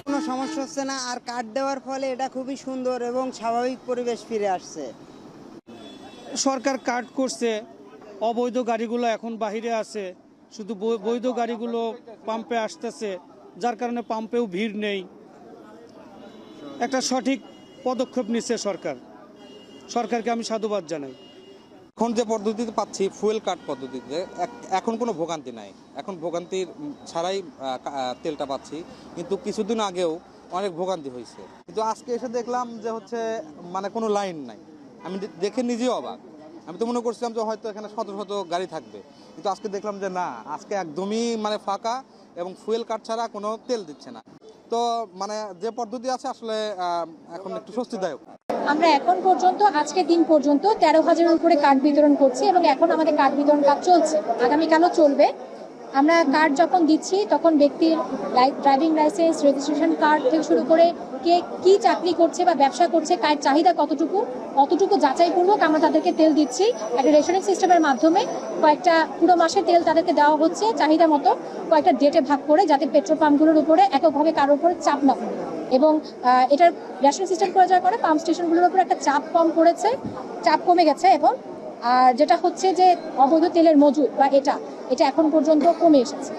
কোনো সমস্যা হচ্ছে না, আর কার্ড দেওয়ার ফলে এটা খুবই সুন্দর এবং স্বাভাবিক পরিবেশ ফিরে আসছে। সরকার কাট করছে, অবৈধ গাড়িগুলো এখন বাহিরে আছে, শুধু বৈধ গাড়িগুলো পাম্পে আসতেছে, যার কারণে পাম্পেও ভিড় নেই। একটা সঠিক পদক্ষেপ নিচ্ছে সরকার, সরকারকে আমি সাধুবাদ জানাই। এখন যে পদ্ধতিতে পাচ্ছি ফুয়েল কার্ড পদ্ধতিতে এখন কোনো ভোগান্তি নাই, এখন ভোগান্তির ছাড়াই তেলটা পাচ্ছি। কিন্তু কিছুদিন আগেও অনেক ভোগান্তি হয়েছে, কিন্তু আজকে এসে দেখলাম যে হচ্ছে মানে কোনো লাইন নাই। আমি দেখে নিজেও অবাক। আমি তো মনে করছিলাম যে হয়তো এখানে শত শত গাড়ি থাকবে, কিন্তু আজকে দেখলাম যে না, আজকে একদমই মানে ফাঁকা এবং ফুয়েল কার্ড ছাড়া কোনো তেল দিচ্ছে না। তো মানে যে পদ্ধতি আছে আসলে এখন একটু স্বস্তিদায়ক। আমরা এখন পর্যন্ত আজকে দিন পর্যন্ত 13,000-এর উপরে কার্ড বিতরণ করছি এবং এখন আমাদের কার্ড বিতরণ কাজ চলছে, আগামীকালও চলবে। আমরা কার্ড যখন দিচ্ছি তখন ব্যক্তির ড্রাইভিং লাইসেন্স, রেজিস্ট্রেশন কার্ড থেকে শুরু করে কে কি চাকরি করছে বা ব্যবসা করছে, কার চাহিদা কতটুকু যাচাইপূর্বক আমরা তাদেরকে তেল দিচ্ছি। একটা রেশনিং সিস্টেমের মাধ্যমে কয়েকটা পুরো মাসের তেল তাদেরকে দেওয়া হচ্ছে চাহিদা মতো, কয়েকটা ডেটে ভাগ করে, যাতে পেট্রোল পাম্পগুলোর উপরে এককভাবে কারোর উপরে চাপ না পড়ে। এবং এটার রেশনিং সিস্টেম করে যাওয়ার পরে পাম্প স্টেশনগুলোর উপর একটা চাপ কমে গেছে। এবং আর যেটা হচ্ছে যে অবৈধ তেলের মজুদ বা এটা এখন পর্যন্ত কমে এসেছে।